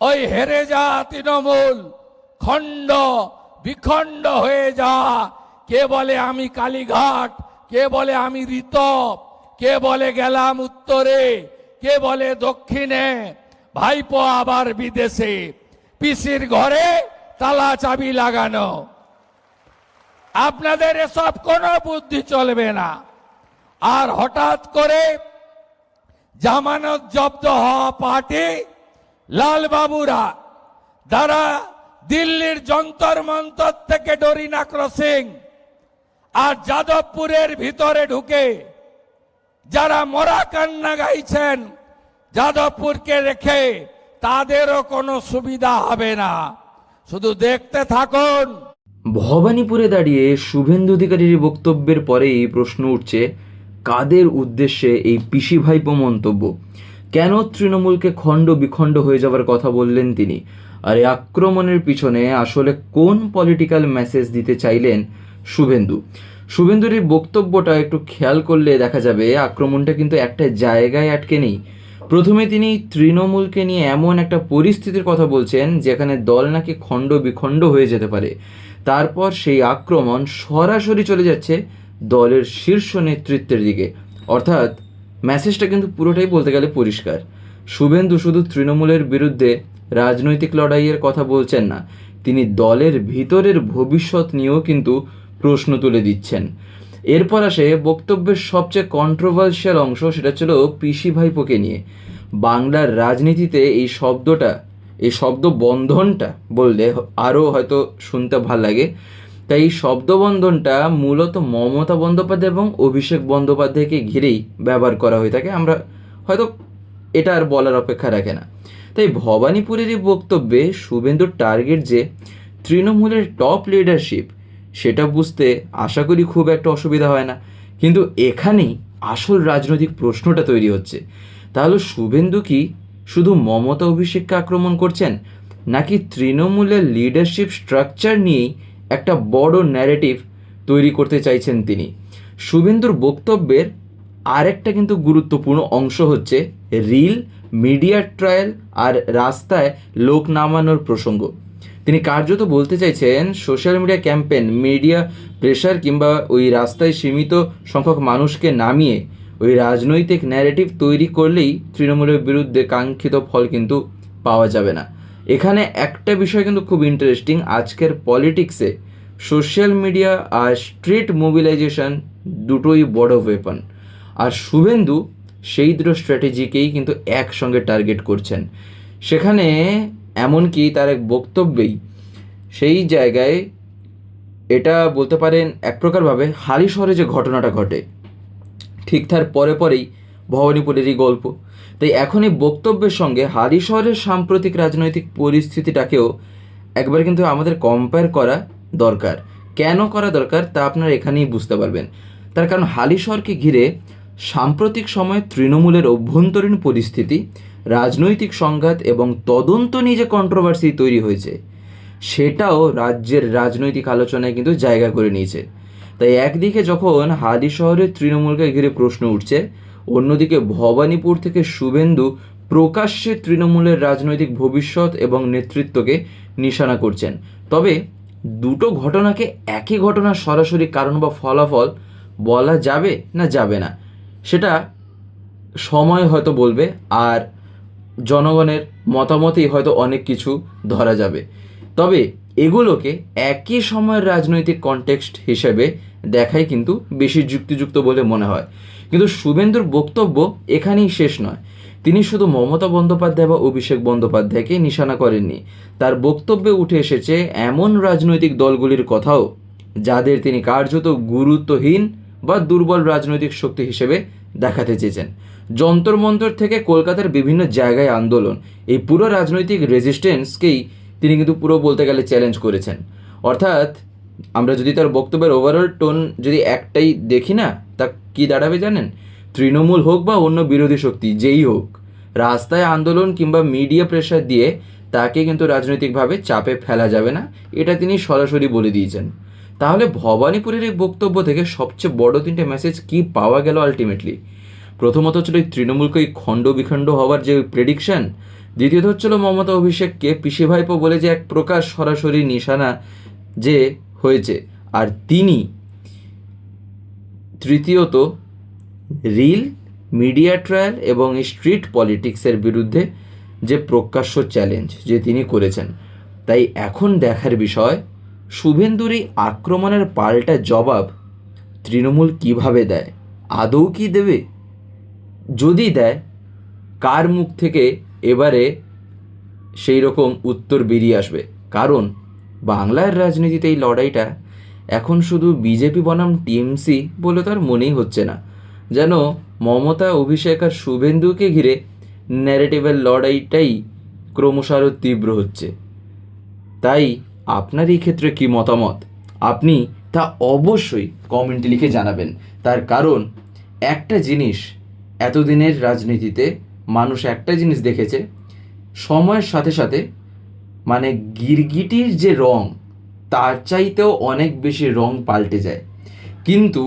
ওই হেরে যা তৃণমূল, খণ্ড বিখণ্ড হয়ে যা। কে বলে আমি কালীঘাট, কে বলে আমি ঋতব, কে বলে গেলাম উত্তরে, কে বলে দক্ষিণে, ভাইপো আবার বিদেশে, পিসির ঘরে তালা চাবি লাগানো। আপনাদের এসব কোনো বুদ্ধি চলবে না। আর হঠাৎ করে জামানত জব্দ হওয়া পার্টি লালবাবুরা, যারা দিল্লির যন্তর মন্তর থেকে ডরিনা ক্রসিং আর যাদবপুরের ভিতরে ঢুকে যারা মরা কান্না গাইছেন যাদবপুরকে রেখে, তাদেরও কোনো সুবিধা হবে না। শুধু দেখতে থাকুন। ভবানীপুরে দাঁড়িয়ে শুভেন্দু অধিকারীর বক্তব্যের পরেই প্রশ্ন উঠছে, কাদের উদ্দেশ্যে এই পিসি ভাইপো মন্তব্য? কেন তৃণমূলকে খণ্ড বিখণ্ড হয়ে যাওয়ার কথা বললেন তিনি? আর এই আক্রমণের পিছনে আসলে কোন পলিটিক্যাল মেসেজ দিতে চাইলেন শুভেন্দুর এই বক্তব্যটা একটু খেয়াল করলে দেখা যাবে আক্রমণটা কিন্তু একটা জায়গায় আটকে নেই। প্রথমে তিনি তৃণমূলকে নিয়ে এমন একটা পরিস্থিতির কথা বলছেন যেখানে দল নাকি খণ্ড বিখণ্ড হয়ে যেতে পারে। তারপর সেই আক্রমণ সরাসরি চলে যাচ্ছে দলের শীর্ষ নেতৃত্বের দিকে। অর্থাৎ মেসেজটা কিন্তু পুরোটাই বলতে গেলে পরিষ্কার। শুভেন্দু শুধু তৃণমূলের বিরুদ্ধে রাজনৈতিক লড়াইয়ের কথা বলছেন না, তিনি দলের ভিতরের ভবিষ্যৎ নিয়েও কিন্তু প্রশ্ন তুলে দিচ্ছেন। এরপর আসে বক্তব্যের সবচেয়ে কন্ট্রোভার্সিয়াল অংশ, সেটা ছিল পিসি ভাইপোকে নিয়ে। বাংলার রাজনীতিতে এই শব্দ বন্ধনটা বললে আরও হয়তো শুনতে ভাল লাগে, তাই এই শব্দবন্ধনটা মূলত মমতা বন্দ্যোপাধ্যায় এবং অভিষেক বন্দ্যোপাধ্যায়কে ঘিরেই ব্যবহার করা হয়ে থাকে। আমরা হয়তো এটা আর বলার অপেক্ষা রাখে না। তাই ভবানীপুরের এই বক্তব্যে শুভেন্দুর টার্গেট যে তৃণমূলের টপ লিডারশিপ, সেটা বুঝতে আশা করি খুব একটা অসুবিধা হয় না। কিন্তু এখানেই আসল রাজনৈতিক প্রশ্নটা তৈরি হচ্ছে। তাহলে শুভেন্দু কি শুধু মমতা অভিষেককে আক্রমণ করছেন, নাকি তৃণমূলের লিডারশিপ স্ট্রাকচার নিয়েই একটা বড় ন্যারেটিভ তৈরি করতে চাইছেন তিনি? শুভেন্দুর বক্তব্যের আরেকটা কিন্তু গুরুত্বপূর্ণ অংশ হচ্ছে রিল, মিডিয়া ট্রায়াল আর রাস্তায় লোক নামানোর প্রসঙ্গ। তিনি কার্যত বলতে চাইছেন social media campaign, media pressure কিংবা ওই রাস্তায় সীমিত সংখ্যক মানুষকে নামিয়ে ওই রাজনৈতিক ন্যারেটিভ তৈরি করলেই তৃণমূলের বিরুদ্ধে কাঙ্ক্ষিত ফল কিন্তু পাওয়া যাবে না। এখানে একটা বিষয় কিন্তু খুব ইন্টারেস্টিং, আজকের পলিটিক্সে সোশ্যাল মিডিয়া আর স্ট্রিট মোবিলাইজেশন দুটোই বড় ওয়েপন। আর শুভেন্দু সেই দুটো স্ট্র্যাটেজিকেই কিন্তু একসঙ্গে টার্গেট করছেন। সেখানে এমনকি তার এক বক্তব্যেই সেই জায়গায় এটা বলতে পারেন এক প্রকারভাবে হালিশহরে যে ঘটনাটা ঘটে, ঠিক তার পরেই ভবানীপুরেরই গল্প। তাই এখন এই বক্তব্যের সঙ্গে হালিশহরের সাম্প্রতিক রাজনৈতিক পরিস্থিতিটাকেও একবার কিন্তু আমাদের কম্পেয়ার করা দরকার। কেন করা দরকার তা আপনারা এখানেই বুঝতে পারবেন। তার কারণ হালিশহরকে ঘিরে সাম্প্রতিক সময়ে তৃণমূলের অভ্যন্তরীণ পরিস্থিতি, রাজনৈতিক সংঘাত এবং তদন্ত নিয়ে যে কন্ট্রোভার্সি তৈরি হয়েছে, সেটাও রাজ্যের রাজনৈতিক আলোচনায় কিন্তু জায়গা করে নিয়েছে। তাই একদিকে যখন হালিশহরের তৃণমূলকে ঘিরে প্রশ্ন উঠছে, অন্যদিকে ভবানীপুর থেকে শুভেন্দু প্রকাশ্যে তৃণমূলের রাজনৈতিক ভবিষ্যৎ এবং নেতৃত্বকে নিশানা করছেন। তবে দুটো ঘটনাকে একই ঘটনার সরাসরি কারণ বা ফলাফল বলা যাবে না, সেটা সময় হয়তো বলবে, আর জনগণের মতামতেই হয়তো অনেক কিছু ধরা যাবে। তবে এগুলোকে একই সময়ের রাজনৈতিক কনটেক্সট হিসেবে দেখাই কিন্তু বেশি যুক্তিযুক্ত বলে মনে হয়। কিন্তু শুভেন্দুর বক্তব্য এখানেই শেষ নয়। তিনি শুধু মমতা বন্দ্যোপাধ্যায় বা অভিষেক বন্দ্যোপাধ্যায়কে নিশানা করেননি, তার বক্তব্যে উঠে এসেছে এমন রাজনৈতিক দলগুলির কথাও যাদের তিনি কার্যত গুরুত্বহীন বা দুর্বল রাজনৈতিক শক্তি হিসেবে দেখাতে চেয়েছেন। যন্তর মন্তর থেকে কলকাতার বিভিন্ন জায়গায় আন্দোলন, এই পুরো রাজনৈতিক রেজিস্ট্যান্সকেই তিনি কিন্তু পুরো বলতে গেলে চ্যালেঞ্জ করেছেন। অর্থাৎ আমরা যদি তার বক্তব্যের ওভারঅল টোন যদি একটাই দেখি না, তা কি দাঁড়াবে জানেন? তৃণমূল হোক বা অন্য বিরোধী শক্তি যেই হোক, রাস্তায় আন্দোলন কিংবা মিডিয়া প্রেশার দিয়ে তাকে কিন্তু রাজনৈতিকভাবে চাপে ফেলা যাবে না, এটা তিনি সরাসরি বলে দিয়েছেন। তাহলে ভবানীপুরের এই বক্তব্য থেকে সবচেয়ে বড় তিনটে মেসেজ কি পাওয়া গেল আলটিমেটলি? প্রথমত ছিল এই তৃণমূলকে এই খণ্ড বিখণ্ড হওয়ার যে প্রেডিকশন, দ্বিতীয়ত হচ্ছিল মমতা অভিষেককে পিসি ভাইপো বলে যে এক প্রকার সরাসরি নিশানা যে হয়েছে, আর তিনি তৃতীয়ত রিল মিডিয়া ট্রায়াল এবং স্ট্রিট পলিটিক্সের বিরুদ্ধে যে প্রকাশ্য চ্যালেঞ্জ যে তিনি করেছেন। তাই এখন দেখার বিষয় শুভেন্দুর এই আক্রমণের পাল্টা জবাব তৃণমূল কিভাবে দেয়, আদৌ কি দেবে, যদি দেয় কার মুখ থেকে এবারে সেই রকম উত্তর বেরিয়ে আসবে। কারণ বাংলার রাজনীতিতে এই লড়াইটা এখন শুধু বিজেপি বনাম টিএমসি বলে তো আর মনেই হচ্ছে না, যেন মমতা অভিষেক আর শুভেন্দুকে ঘিরে ন্যারেটিভের লড়াইটাই ক্রমশ আরও তীব্র হচ্ছে। তাই আপনার এই ক্ষেত্রে কি মতামত আপনি তা অবশ্যই কমেন্টে লিখে জানাবেন। তার কারণ একটা জিনিস এতদিনের রাজনীতিতে মানুষ একটা জিনিস দেখেছে, সময়ের সাথে সাথে মানে গিরগিটির যে রং তার চাইতেও অনেক বেশি রং পাল্টে যায়। কিন্তু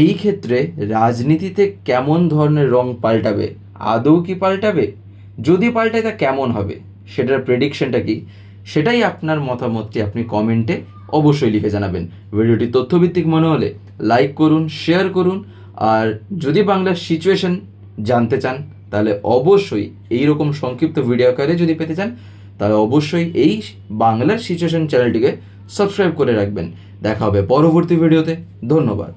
এই ক্ষেত্রে রাজনীতিতে কেমন ধরনের রং পাল্টাবে, আদৌ কি পাল্টাবে, যদি পাল্টায় তা কেমন হবে, সেটার প্রেডিকশনটা কি, সেটাই আপনার মতামতটি আপনি কমেন্টে অবশ্যই লিখে জানাবেন। ভিডিওটি তথ্যভিত্তিক মনে হলে লাইক করুন, শেয়ার করুন, আর যদি বাংলার সিচুয়েশন জানতে চান তাহলে অবশ্যই এই রকম সংক্ষিপ্ত ভিডিও আকারে যদি পেতে চান তাহলে অবশ্যই এই বাংলার সিচুয়েশন চ্যানেলটিকে সাবস্ক্রাইব করে রাখবেন। দেখা হবে পরবর্তী ভিডিওতে। ধন্যবাদ।